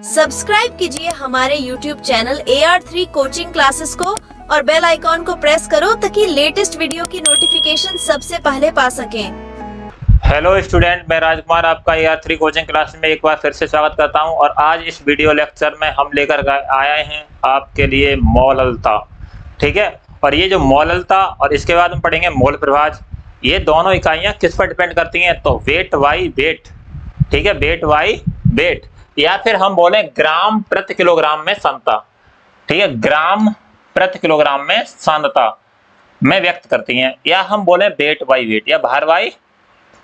Subscribe कीजिए हमारे YouTube channel AR3 coaching classes को और बेल आइकॉन को प्रेस करो ताकि लेटेस्ट वीडियो की नोटिफिकेशन सबसे पहले पा सकें। हेलो स्टूडेंट, मैं राजकुमार आपका AR3 कोचिंग क्लास में एक बार फिर से स्वागत करता हूं और आज इस वीडियो लेक्चर में हम लेकर आए हैं आपके लिए मौललता। ठीक है, और ये जो मौललता और इसके बाद हम पढ़ेंगे मोल प्रभाज। ये दोनों इकाइयां किस पर डिपेंड करती हैं? तो वेट बाई वेट। ठीक है, वेट बाई वेट, या फिर हम बोले ग्राम प्रति किलोग्राम में सांद्रता। ठीक है, ग्राम प्रति किलोग्राम में सांद्रता में व्यक्त करती हैं, या हम बोले वेट बाई वेट या भार बाई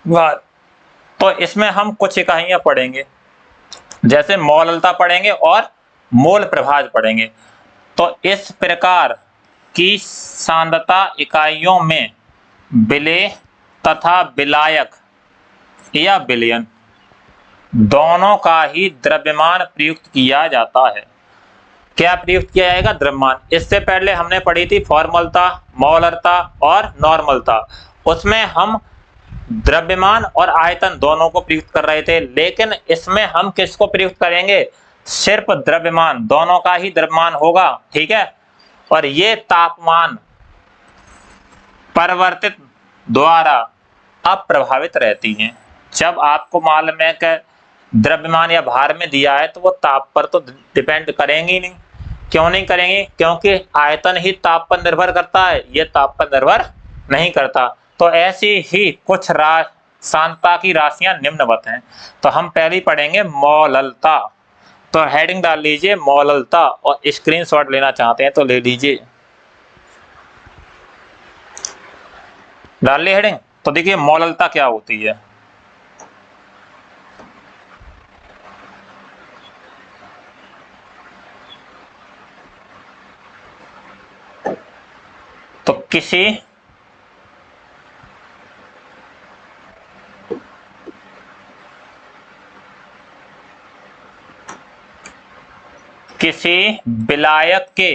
भार। तो इसमें हम कुछ इकाइयां पढ़ेंगे, जैसे मौललता पढ़ेंगे और मोल प्रभाज पढ़ेंगे। तो इस प्रकार की सांद्रता इकाइयों में विलेय तथा विलायक या विलयन दोनों का ही द्रव्यमान प्रयुक्त किया जाता है। क्या प्रयुक्त किया जाएगा? द्रव्यमान। इससे पहले हमने पढ़ी थी फॉर्मलता, मौलरता और नॉर्मलता। उसमें हम द्रव्यमान और आयतन दोनों को प्रयुक्त कर रहे थे, लेकिन इसमें हम किसको प्रयुक्त करेंगे? सिर्फ द्रव्यमान, दोनों का ही द्रव्यमान होगा। ठीक है, और ये तापमान परिवर्तित द्वारा अप्रभावित रहती हैं। जब आपको मालूम है कि द्रव्यमान या भार में दिया है तो वो ताप पर तो डिपेंड करेंगी नहीं। क्यों नहीं करेंगे? क्योंकि आयतन ही ताप पर निर्भर करता है, ये ताप पर निर्भर नहीं करता। तो ऐसी ही कुछ सांद्रता की राशियां निम्नवत हैं। तो हम पहले पढ़ेंगे मौललता। तो हेडिंग डाल लीजिए मौललता, और स्क्रीनशॉट लेना चाहते हैं तो ले लीजिए। डाल ली हेडिंग? तो देखिए मौललता क्या होती है। तो किसी विलायक के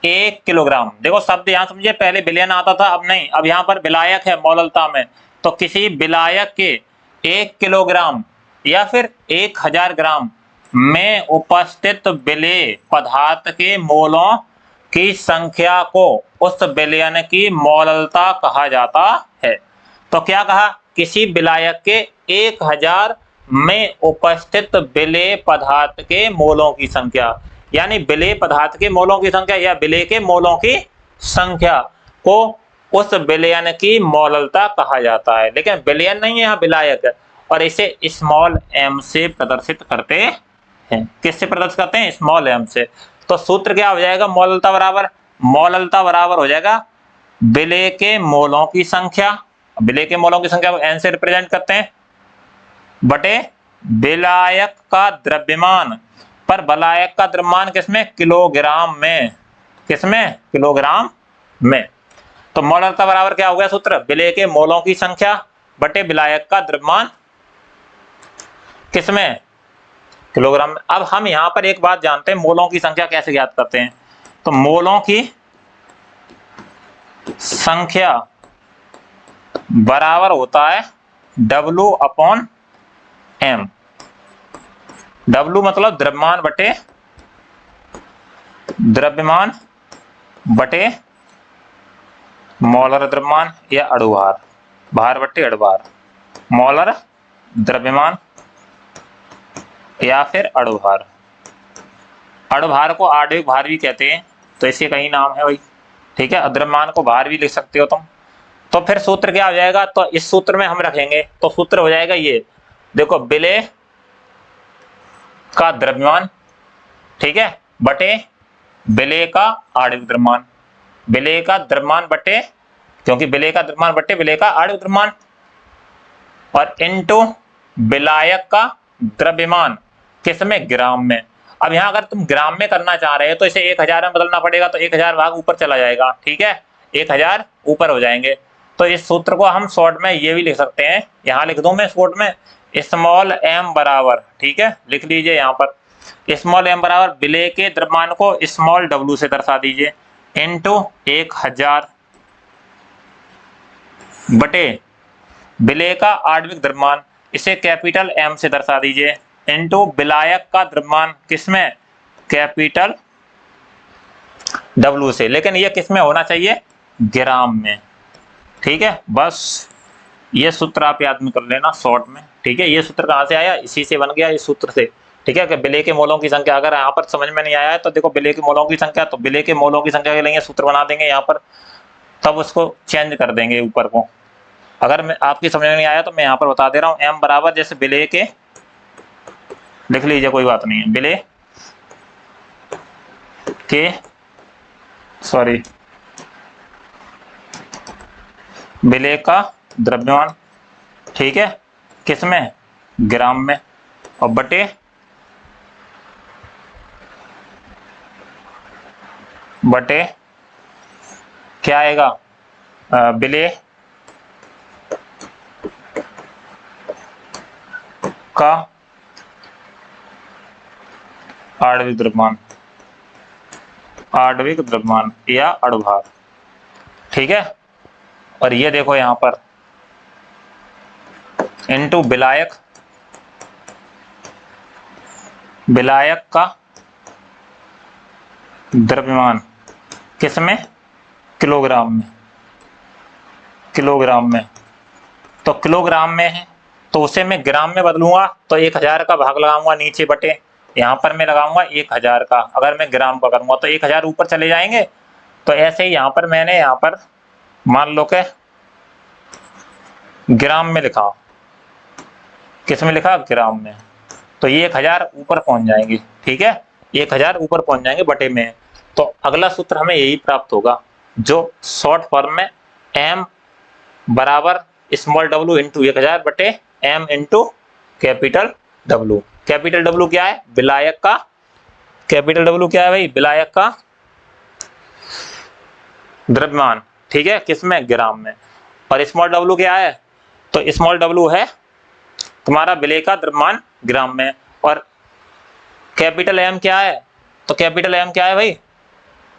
1 किलोग्राम, देखो शब्द यहां समझिए, पहले विलयन आता था, अब नहीं, अब यहां पर विलायक है मौललता में। तो किसी विलायक के 1 किलोग्राम या फिर 1000 ग्राम में उपस्थित विलेय पदार्थ के मोलों की संख्या को उस विलयन की मौललता कहा जाता है। तो क्या कहा? किसी विलायक के 1000 में उपस्थित विलेय पदार्थ के मोलों की संख्या, यानी विलेय पदार्थ के मोलों की संख्या या विलेय के मोलों की संख्या को उस विलयन की मौललता कहा जाता है। लेकिन विलयन नहीं है, यहाँ विलायक है, और इसे स्मॉल m से प्रदर्शित करते हैं। किससे प्रदर्शित करते हैं? स्मॉल m से। तो सूत्र क्या हो जाएगा? मौललता बराबर हो जाएगा विलेय के मोलों की संख्या, विलेय के मोलों की संख्या को n से रिप्रेजेंट करते हैं, बटे विलायक का द्रव्यमान। पर विलायक का द्रव्यमान किसमें? किलोग्राम में। किसमें? किलोग्राम में। तो मौललता बराबर क्या हो गया सूत्र? विलेय के मोलों की संख्या बटे विलायक का द्रव्यमान, किसमें? किलोग्राम में। अब हम यहां पर एक बात जानते हैं, मोलों की संख्या कैसे ज्ञात करते हैं? तो मोलों की संख्या बराबर होता है W अपॉन M। W मतलब द्रव्यमान बटे मॉलर द्रव्यमान या अणुभार, भार बटे अणुभार। मॉलर द्रव्यमान या फिर अणुभार। अणुभार को आणविक भार भी कहते हैं, तो इसके कई नाम है भाई। ठीक है, द्रव्यमान को भार भी लिख सकते हो तुम। तो फिर सूत्र क्या हो जाएगा? तो इस सूत्र में हम रखेंगे, तो सूत्र हो जाएगा ये, देखो, विलेय का द्रव्यमान, ठीक है, बटे विलेय का आणविक द्रव्यमान। विलेय का द्रव्यमान बटे, क्योंकि विलेय का द्रव्यमान बटे विलेय का आणविक द्रव्यमान, और इनटू विलायक का द्रव्यमान, किसमें? ग्राम में। अब यहां अगर तुम ग्राम में करना चाह रहे हो तो इसे 1000 में बदलना पड़ेगा, तो 1000 भाग ऊपर चला जाएगा। ठीक है, 1000 ऊपर हो जाएंगे। तो इस सूत्र को हम शॉर्ट में ये भी लिख सकते हैं, यहां लिख दूं मैं शॉर्ट में, स्मॉल m बराबर, ठीक है, लिख लीजिए यहां पर, स्मॉल m बराबर विलेय के द्रव्यमान को स्मॉल w से दर्शा दीजिए, इनटू 1000 बटे विलेय का आणविक द्रव्यमान, इसे कैपिटल M से दर्शा दीजिए, इंटू विलायक का द्रव्यमान किसमें, कैपिटल W से, लेकिन ये किसमें होना चाहिए, ग्राम में। ठीक है, बस ये सूत्र आप याद में कर लेना शॉर्ट में। ठीक है, ये सूत्र कहाँ से आया, इसी से बन गया, इस सूत्र से। ठीक है, कि विलेय के मोलों की संख्या, अगर यहाँ पर समझ में नहीं आया है तो देखो विलेय के मोलों की संख्या, तो विलेय के मोलों की संख्या के लिए सूत्र बना देंगे यहाँ पर, तब उसको चेंज कर देंगे ऊपर को। अगर मैं आपकी समझ में नहीं आया तो मैं यहाँ पर बता दे रहा हूँ, m बराबर जैसे विलेय के, लिख लीजिए कोई बात नहीं है, विलेय के विलेय का द्रव्यमान, ठीक है, किसमें, ग्राम में, और बटे क्या आएगा, विलेय का आणविक द्रव्यमान या अणुभार। ठीक है, और ये देखो यहां पर इनटू विलायक का द्रव्यमान किसमें, किलोग्राम में। तो किलोग्राम में है तो उसे मैं ग्राम में बदलूंगा तो 1000 का भाग लगाऊंगा नीचे बटे, यहाँ पर मैं लगाऊंगा 1000 का, अगर मैं ग्राम का करूंगा तो 1000 ऊपर चले जाएंगे। तो ऐसे ही यहाँ पर मैंने यहाँ पर मान लो के ग्राम में लिखा, किसमें लिखा, ग्राम में, तो ये 1000 ऊपर पहुंच जाएंगे। ठीक है, 1000 ऊपर पहुंच जाएंगे बटे में। तो अगला सूत्र हमें यही प्राप्त होगा, जो शॉर्ट फॉर्म में m बराबर स्मॉल w इंटू 1000 बटे m into capital W। Capital W क्या है, विलायक का, कैपिटल W क्या है भाई, विलायक का द्रव्यमान। ठीक है, किसमें, ग्राम में। और स्मॉल w क्या है, तो स्मॉल w है तुम्हारा विलेय का द्रव्यमान ग्राम में। और कैपिटल M क्या है, तो कैपिटल M क्या है भाई,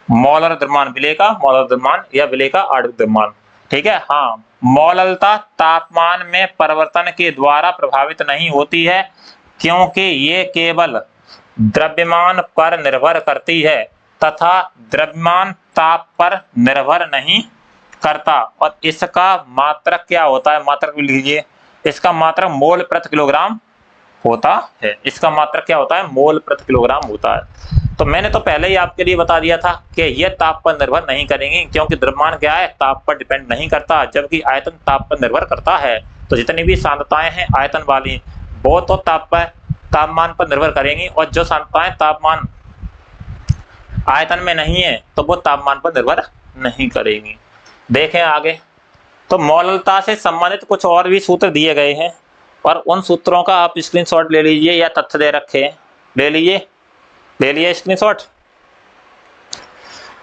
मोलर द्रव्यमान, विलेय का मोलर द्रव्यमान या विलेय का आणविक द्रव्यमान। ठीक है, हाँ, मोललता तापमान में परिवर्तन के द्वारा प्रभावित नहीं होती है, क्योंकि ये केवल द्रव्यमान पर निर्भर करती है तथा द्रव्यमान ताप पर निर्भर नहीं करता। और इसका मात्रक क्या होता है, मात्रक भी लीजिए, इसका मात्रक मोल प्रति किलोग्राम होता है। इसका मात्रक क्या होता है, मोल प्रति किलोग्राम होता है। तो मैंने तो पहले ही आपके लिए बता दिया था कि ये ताप पर निर्भर नहीं करेंगे, क्योंकि द्रव्यमान क्या है, ताप पर डिपेंड नहीं करता, जबकि आयतन ताप पर निर्भर करता है। तो जितनी भी सांद्रताएं हैं आयतन वाली, वो तो तापमान पर निर्भर करेंगी, और जो सांद्रताएं तापमान आयतन में नहीं है तो वो तापमान पर निर्भर नहीं करेंगी। देखें आगे, तो मोललता से संबंधित कुछ और भी सूत्र दिए गए हैं, और उन सूत्रों का आप स्क्रीनशॉट ले लीजिए, या तथ्य दे रखे हैं, ले लीजिए स्क्रीनशॉट।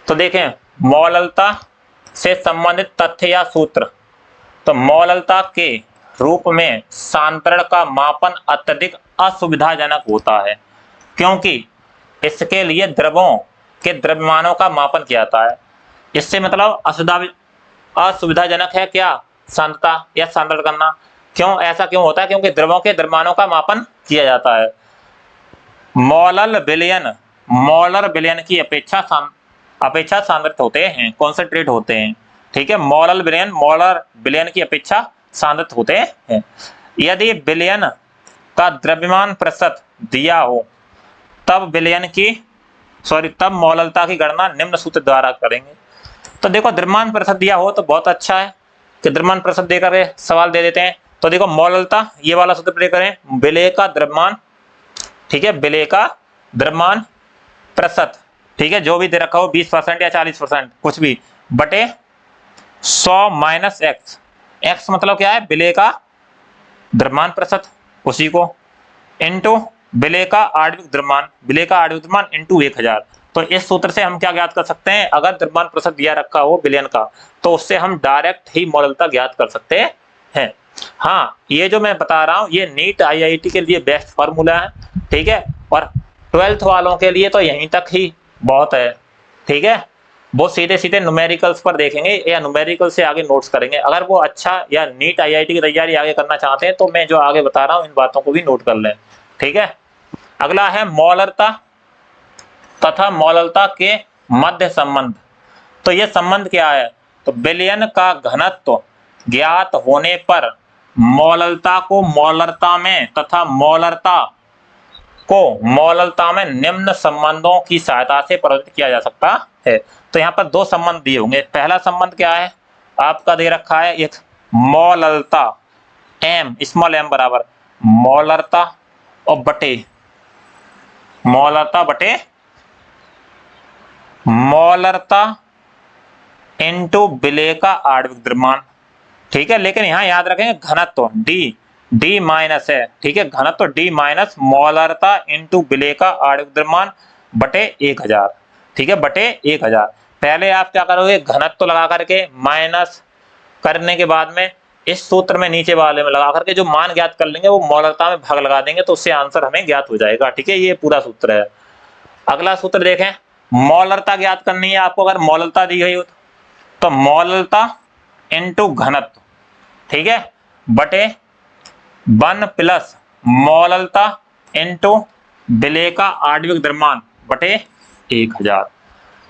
तो देखें, मोललता से संबंधित तथ्य या सूत्र, तो मोललता के रूप में सांतरण का मापन अत्यधिक असुविधाजनक होता है, क्योंकि इसके लिए द्रवों के द्रव्यमानों का मापन किया जाता है। इससे मतलब असुविधाजनक है क्या, सांद्रता या सांतरण करना। क्यों, ऐसा क्यों होता है, क्योंकि द्रवों के द्रव्यमानों का मापन किया जाता है। मोलर विलयन की अपेक्षा सांद्रित होते हैं, कॉन्सेंट्रेट होते हैं। ठीक है, मोलर विलयन की अपेक्षा सांद्रित होते हैं। यदि विलयन का द्रव्यमान प्रतिशत दिया हो तब मोललता की गणना निम्न सूत्र द्वारा करेंगे। तो देखो, द्रव्यमान प्रतिशत दिया हो तो बहुत अच्छा है कि द्रव्यमान प्रतिशत देकर सवाल दे देते हैं। तो देखो, मोललता, ये वाला सूत्र प्ले करें, विलेय का द्रव्यमान, ठीक है, विलेय का द्रव्यमान प्रतिशत, ठीक है, जो भी दे रखा हो 20% या 40% कुछ भी, बटे 100 माइनस x मतलब क्या है, विलेय का द्रव्यमान प्रतिशत, उसी को इंटू विलेय का आणविक द्रव्यमान इंटू 1000। तो इस सूत्र से हम क्या ज्ञात कर सकते हैं, अगर द्रव्यमान प्रतिशत दिया रखा हो विलयन का, तो उससे हम डायरेक्ट ही मोललता ज्ञात कर सकते हैं। हाँ, ये जो मैं बता रहा हूँ ये नीट IIT के लिए बेस्ट फार्मूला है। ठीक है, और 12th वालों के लिए तो यहीं तक ही बहुत है। ठीक है, वो सीधे सीधे न्यूमेरिकल्स पर देखेंगे या न्यूमेरिकल से आगे नोट्स करेंगे। अगर वो अच्छा या नीट IIT की तैयारी आगे करना चाहते हैं तो मैं जो आगे बता रहा हूँ इन बातों को भी नोट कर लें। ठीक है। अगला है मोलरता तथा मोललता के मध्य संबंध। तो ये संबंध क्या है? तो विलयन का घनत्व ज्ञात होने पर मोललता को मोलरता में तथा मोलरता को मोललता में निम्न संबंधों की सहायता से प्रदर्शित किया जा सकता है। तो यहाँ पर दो संबंध दिए होंगे। पहला संबंध क्या है? आपका दे रखा है एक मोललता m स्मॉल m बराबर मोलरता और बटे मोलरता बटे मोलरता इनटू विलेय का आणविक द्रव्यमान। ठीक है, लेकिन यहां याद रखेंगे घनत्व d माइनस है। ठीक है, घनत्व d माइनस मोलरता इनटू विलेय का आणविक द्रव्यमान बटे 1000। ठीक है, बटे 1000। पहले आप क्या करोगे? घनत्व लगा करके माइनस करने के बाद में इस सूत्र में नीचे वाले में लगा करके जो मान ज्ञात कर लेंगे वो मोलरता में भाग लगा देंगे, तो उससे आंसर हमें ज्ञात हो जाएगा। ठीक है, ये पूरा सूत्र है। अगला सूत्र देखें, मोलरता ज्ञात करनी है आपको। अगर मोलरता दी गई हो तो मोलरता इनटू घनत्व, ठीक है, बटे 1 प्लस मोलरता इनटू विलेय का आणविक द्रव्यमान बटे 1000।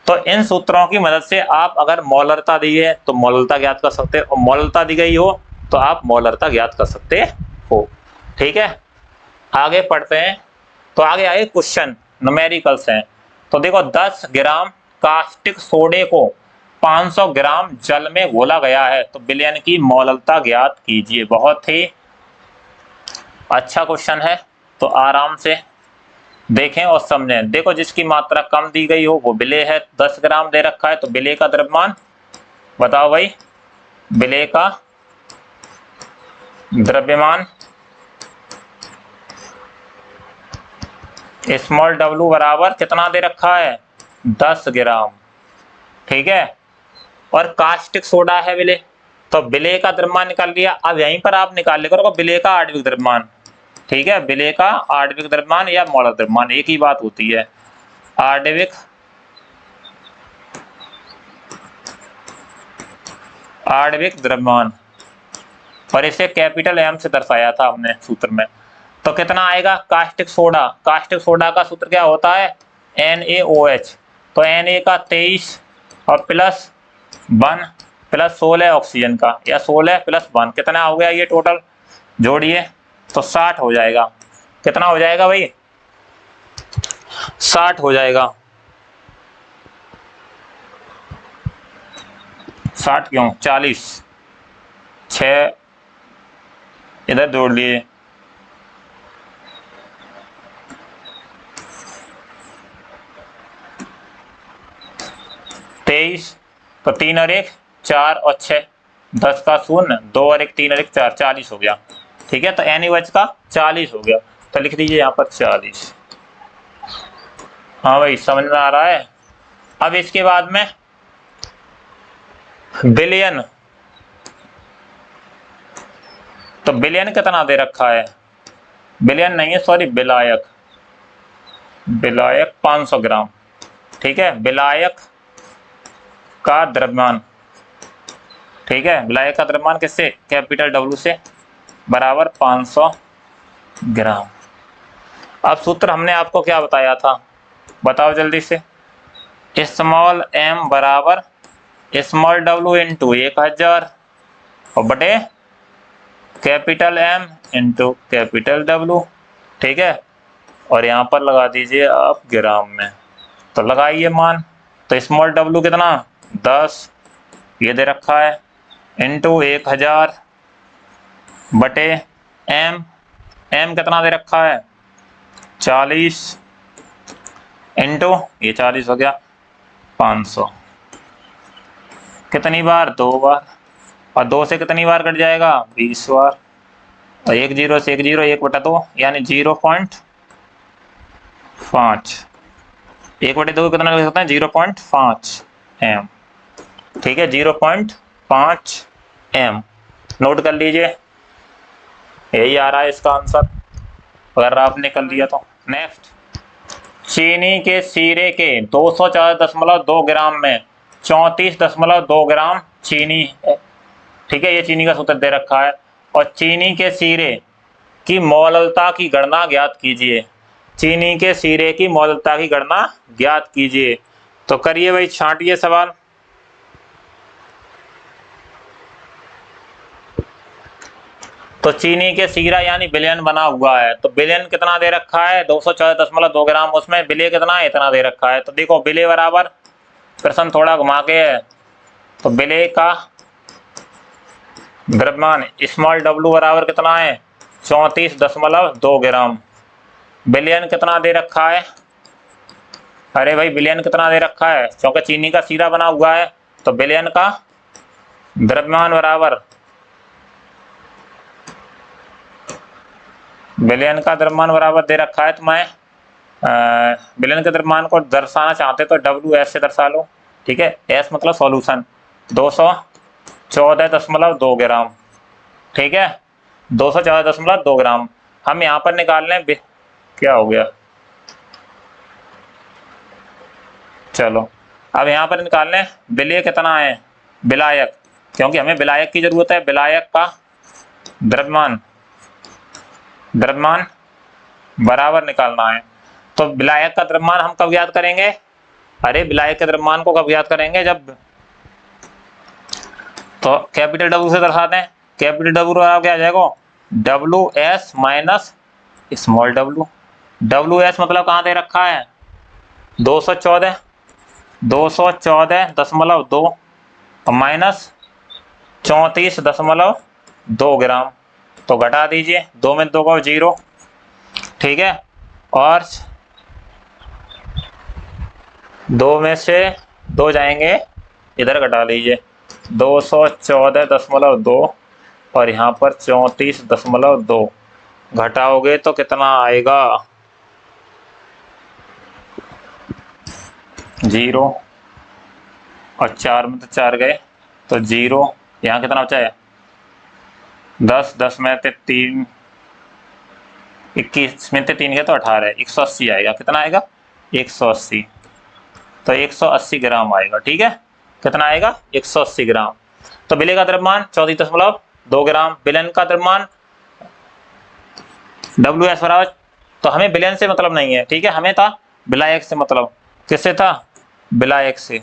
तो इन सूत्रों की मदद से आप अगर मोलरता दी है तो मोलरता ज्ञात कर सकते हो, और मोलरता दी गई हो तो आप मोलरता ज्ञात कर सकते हो। ठीक है, आगे पढ़ते हैं। तो आगे आए क्वेश्चन न्यूमेरिकल्स हैं। तो देखो 10 ग्राम कास्टिक सोडे को 500 ग्राम जल में घोला गया है, तो विलयन की मोलरता ज्ञात कीजिए। बहुत ही अच्छा क्वेश्चन है, तो आराम से देखें और समझें। देखो जिसकी मात्रा कम दी गई हो वो विलेय है, 10 ग्राम दे रखा है, तो विलेय का द्रव्यमान बताओ भाई। विलेय का द्रव्यमान स्मॉल डब्ल्यू बराबर कितना दे रखा है? 10 ग्राम। ठीक है, और कास्टिक सोडा है विलेय, तो विलेय का द्रव्यमान निकाल लिया। अब यहीं पर आप निकाल ले करो विलेय का आणविक द्रव्यमान। ठीक है, विलेय का आणविक द्रव्यमान या मोलर द्रव्यमान एक ही बात होती है। आणविक द्रव्यमान, और इसे कैपिटल M से दर्शाया था हमने सूत्र में। तो कितना आएगा? कास्टिक सोडा का सूत्र क्या होता है? NaOH। तो Na का 23 और प्लस 1 प्लस 16 ऑक्सीजन का, या 16 प्लस 1 कितना हो गया? ये टोटल जोड़िए तो 60 हो जाएगा। कितना हो जाएगा भाई? 60 हो जाएगा। 60 क्यों? 40, 6 इधर जोड़ लिए, 23, तो 3 और 1 4 और 6 10 का 0, 2 और 1 3 और 1 4, 40 हो गया। ठीक है, तो NaOH का 40 हो गया, तो लिख दीजिए यहाँ पर 40। हाँ भाई, समझ में आ रहा है। अब इसके बाद में विलयन, तो विलयन कितना दे रखा है? विलयन नहीं है, सॉरी, विलायक 500 ग्राम। ठीक है, विलायक का द्रव्यमान, ठीक है, विलायक का द्रव्यमान किससे? कैपिटल W से, बराबर 500 ग्राम। अब सूत्र हमने आपको क्या बताया था? बताओ जल्दी से। स्मॉल m बराबर स्मॉल w इंटू 1000 और बटे capital M into capital W। ठीक है, और यहाँ पर लगा दीजिए आप ग्राम में, तो लगाइए मान। तो स्मॉल w कितना? 10 ये दे रखा है, इंटू 1000 बटे m कितना दे रखा है? 40 इंटू ये 40 हो गया 500। कितनी बार? 2 बार, और 2 से कितनी बार कट जाएगा? 20 बार। और 1 0 से 1 0, 1/2 यानी 0.5। 1/2 कितना लिख सकते हैं? 0.5 m। ठीक है, 0.5 m नोट कर लीजिए, यही आ रहा है इसका आंसर अगर आपने कर लिया तो। नेक्स्ट, चीनी के सीरे के 204.2 ग्राम में 34.2 ग्राम चीनी है। ठीक है, ये चीनी का सूत्र दे रखा है। और चीनी के सीरे की मौललता की गणना ज्ञात कीजिए। चीनी के शीरे की मौललता की गणना ज्ञात कीजिए। तो करिए भाई, छांटिए सवाल। तो चीनी के शीरा यानी विलयन बना हुआ है, तो विलयन कितना दे रखा है 214.2 ग्राम, उसमें विलय कितना है इतना दे रखा है। तो देखो विलय बराबर, प्रश्न थोड़ा घुमा के है, तो विलय का द्रव्यमान स्मॉल w बराबर कितना है 34.2 ग्राम। विलयन कितना दे रखा है, अरे भाई विलयन कितना दे रखा है, क्योंकि चीनी का शीरा बना हुआ है, तो विलयन का द्रव्यमान बराबर, विलयन का द्रव्यमान बराबर दे रखा है। तो मैं विलयन के द्रव्यमान को दर्शाना चाहते तो WS से दर्शा लो, ठीक है। S मतलब सॉल्यूशन, 214.2 ग्राम, ठीक है, 214.2 ग्राम। हम यहाँ पर निकाल लें, क्या हो गया, चलो अब यहाँ पर निकाल लें विलय कितना है, विलायक, क्योंकि हमें विलायक की जरूरत है। विलायक का द्रव्यमान बराबर निकालना है। तो विलायक का द्रव्यमान हम कब ज्ञात करेंगे, अरे विलायक के द्रव्यमान को कब ज्ञात करेंगे, जब, तो कैपिटल W से दर्शाते हैं। कैपिटल W बराबर क्या आ जाएगा, WS minus small w। WS मतलब कहाँ दे रखा है 214.2 माइनस 34.2 ग्राम। तो घटा दीजिए, 2 में 2 का 0, ठीक है, और 2 में से 2 जाएंगे, इधर घटा लीजिए, 214.2 और यहाँ पर 34.2 घटाओगे तो कितना आएगा 0, और 4 में तो 4 गए तो 0, यहाँ कितना बचा है 10, 10 में से 3, 21 में से 3 गए तो 18, 180 आएगा। कितना आएगा 180, तो 180 ग्राम आएगा, ठीक है। कितना आएगा 180 ग्राम। तो विलय का द्रव्यमान 34.2 ग्राम, विलयन का द्रव्यमान WS बराबर, तो हमें विलयन से मतलब नहीं है, ठीक है, हमें था विलायक से मतलब। किससे था, विलायक से,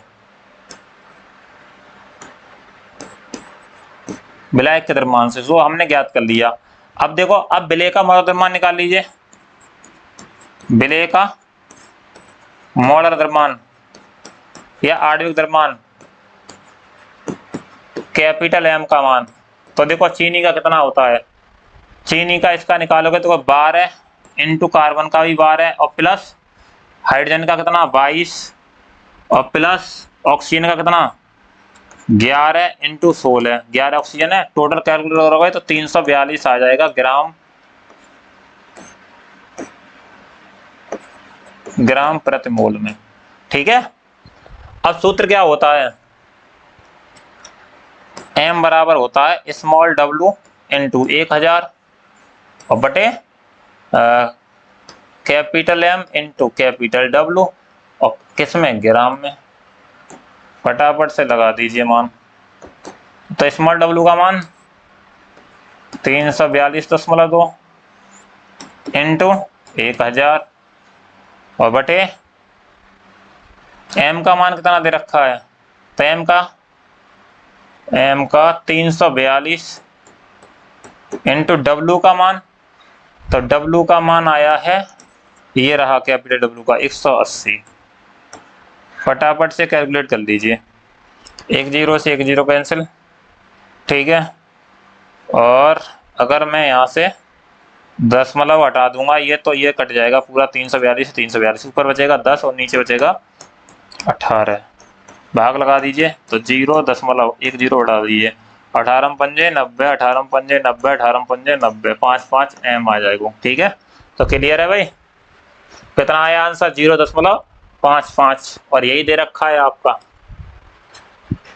विलायक के द्रव्यमान से, जो हमने ज्ञात कर लिया। अब देखो, अब विलय का मोलर द्रव्यमान निकाल लीजिए। विलय का मोलर द्रव्यमान या आणविक द्रव्यमान, कैपिटल M का मान। तो देखो चीनी का कितना होता है, चीनी का इसका निकालोगे तो 12 इंटू कार्बन का भी 12 और प्लस हाइड्रोजन का कितना 22 और प्लस ऑक्सीजन का कितना 11 इंटू 16, 11 ऑक्सीजन है। टोटल कैलकुलेट करोगे तो 342 आ जाएगा ग्राम प्रति मोल में, ठीक है। अब सूत्र क्या होता है, M बराबर होता है स्मॉल w इंटू 1000 और बटे capital M into capital W, और किस में, ग्राम में। फटाफट से लगा दीजिए मान। तो स्मॉल w का मान 342.2 इंटू 1000 और बटे M का मान कितना दे रखा है, तो M का 342 इंटू W का मान, तो W का मान आया है, ये रहा कैपिटल W का 180। फटाफट से कैलकुलेट कर लीजिए, 1 0 से 1 0 कैंसिल, ठीक है। और अगर मैं यहाँ से दशमलव हटा दूंगा ये, तो ये कट जाएगा पूरा, 342 से 342 ऊपर बचेगा 10 और नीचे बचेगा 18। भाग लगा दीजिए, तो 0.10 हटा दीजिए, 18 पंजे 90, 18 पंजे 90, 18 पंजे 90, 5 5 M आ जाएगा, ठीक है। तो क्लियर है भाई, कितना आया आंसर 0.55, और यही दे रखा है आपका।